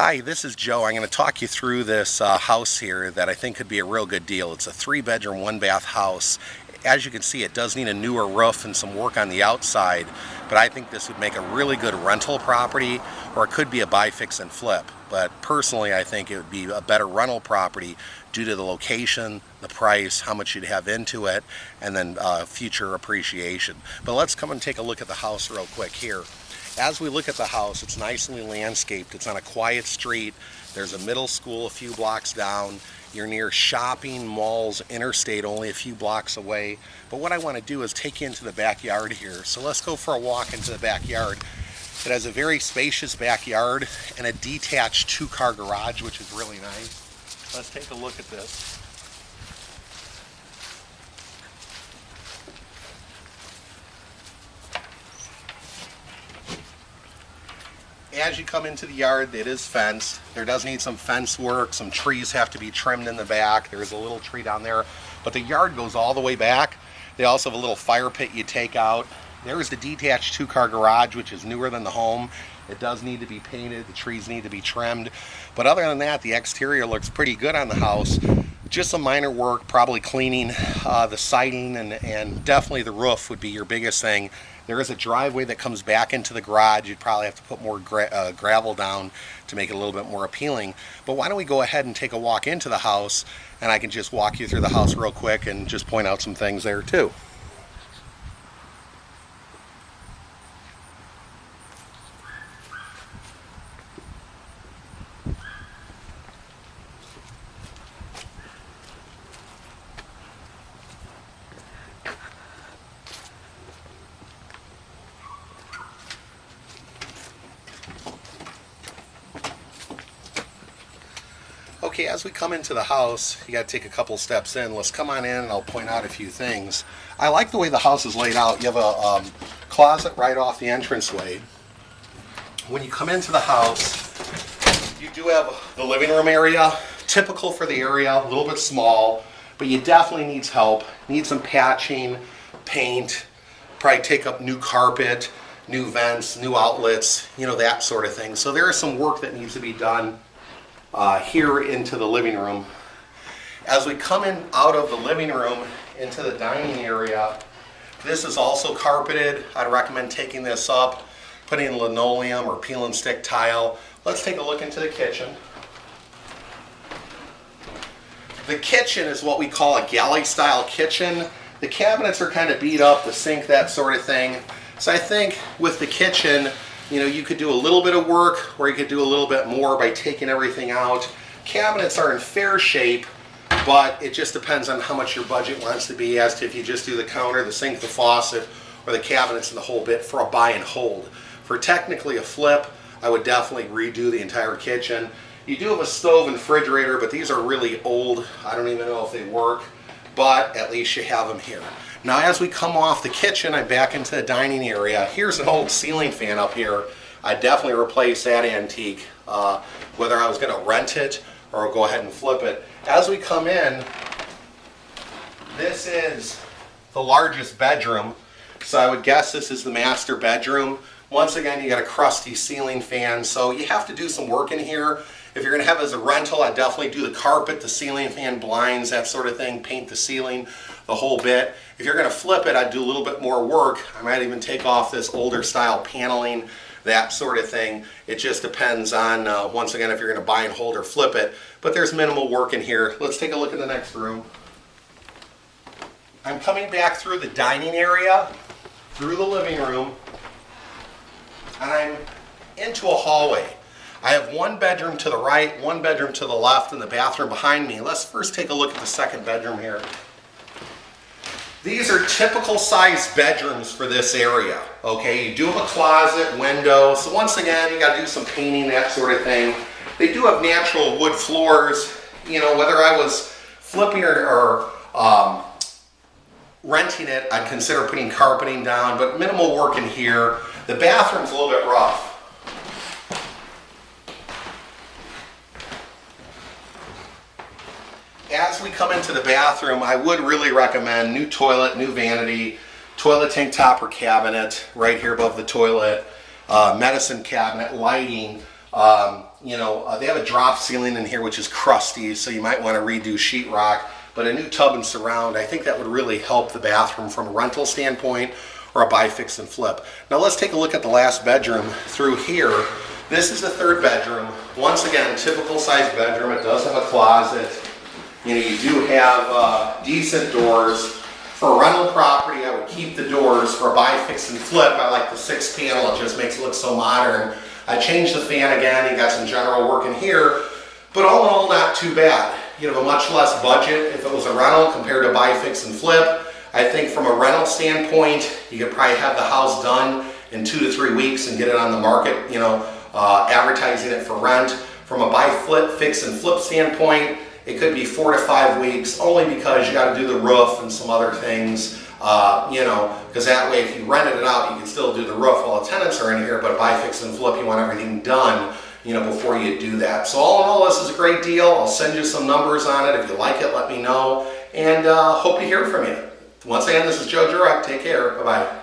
Hi, this is Joe. I'm going to talk you through this house here that I think could be a real good deal. It's a 3-bedroom, 1-bath house. As you can see, it does need a newer roof and some work on the outside, but I think this would make a really good rental property, or it could be a buy, fix, and flip. But personally, I think it would be a better rental property due to the location, the price, how much you'd have into it, and then future appreciation. But let's come and take a look at the house real quick here. As we look at the house, it's nicely landscaped. It's on a quiet street. There's a middle school a few blocks down. You're near shopping, malls, interstate only a few blocks away. But what I want to do is take you into the backyard here. So let's go for a walk into the backyard. It has a very spacious backyard and a detached 2-car garage, which is really nice. Let's take a look at this. As you come into the yard, it is fenced. There does need some fence work. Some trees have to be trimmed in the back. There's a little tree down there, but the yard goes all the way back. They also have a little fire pit you take out. There's the detached 2-car garage, which is newer than the home. It does need to be painted. The trees need to be trimmed. But other than that, the exterior looks pretty good on the house. Just some minor work, probably cleaning the siding, and definitely the roof would be your biggest thing. There is a driveway that comes back into the garage. You'd probably have to put more gravel down to make it a little bit more appealing. But why don't we go ahead and take a walk into the house, and I can just walk you through the house real quick and just point out some things there too. Okay, as we come into the house, you got to take a couple steps in. Let's come on in and I'll point out a few things. I like the way the house is laid out. You have a closet right off the entranceway. When you come into the house, you do have the living room area, typical for the area, a little bit small, but you definitely needs help. Need some patching, paint, probably take up new carpet, new vents, new outlets, you know, that sort of thing. So there is some work that needs to be done here into the living room. As we come in out of the living room into the dining area, this is also carpeted. I'd recommend taking this up, putting in linoleum or peel and stick tile. Let's take a look into the kitchen. The kitchen is what we call a galley style kitchen. The cabinets are kind of beat up, the sink, that sort of thing. So I think with the kitchen, you know, you could do a little bit of work, or you could do a little bit more by taking everything out. Cabinets are in fair shape, but it just depends on how much your budget wants to be as to if you just do the counter, the sink, the faucet, or the cabinets and the whole bit for a buy and hold. For technically a flip, I would definitely redo the entire kitchen. You do have a stove and refrigerator, but these are really old. I don't even know if they work, but at least you have them here. Now as we come off the kitchen, I'm back into the dining area. Here's an old ceiling fan up here. I'd definitely replace that antique, whether I was going to rent it or go ahead and flip it. As we come in, this is the largest bedroom, so I would guess this is the master bedroom. Once again, you got a crusty ceiling fan, so you have to do some work in here. If you're going to have it as a rental, I'd definitely do the carpet, the ceiling fan, blinds, that sort of thing, paint the ceiling, the whole bit. If you're going to flip it, I'd do a little bit more work. I might even take off this older style paneling, that sort of thing. It just depends on, once again, if you're going to buy and hold or flip it. But there's minimal work in here. Let's take a look at the next room. I'm coming back through the dining area, through the living room, and I'm into a hallway. I have one bedroom to the right, one bedroom to the left, and the bathroom behind me. Let's first take a look at the second bedroom here. These are typical size bedrooms for this area, okay? You do have a closet, window, so once again, you gotta do some painting, that sort of thing. They do have natural wood floors. You know, whether I was flipping or renting it, I'd consider putting carpeting down, but minimal work in here. The bathroom's a little bit rough. As we come into the bathroom, I would really recommend new toilet, new vanity, toilet tank topper cabinet right here above the toilet, medicine cabinet, lighting, They have a drop ceiling in here which is crusty, so you might want to redo sheetrock. But a new tub and surround, I think that would really help the bathroom from a rental standpoint or a buy, fix, and flip. Now let's take a look at the last bedroom through here. This is the third bedroom. Once again, typical size bedroom. It does have a closet. You do have decent doors. For a rental property, I would keep the doors. For a buy, fix, and flip, I like the 6 panel. It just makes it look so modern. I changed the fan again. You got some general work in here. But all in all, not too bad. You have a much less budget if it was a rental compared to buy, fix, and flip. I think from a rental standpoint, you could probably have the house done in 2 to 3 weeks and get it on the market, advertising it for rent. From a buy, fix, and flip standpoint, it could be 4 to 5 weeks, only because you got to do the roof and some other things, because that way if you rented it out, you can still do the roof while the tenants are in here, but buy, fix, and flip, you want everything done, before you do that. So all in all, this is a great deal. I'll send you some numbers on it. If you like it, let me know, and hope to hear from you. Once again, this is Joe Jurek. Take care. Bye-bye.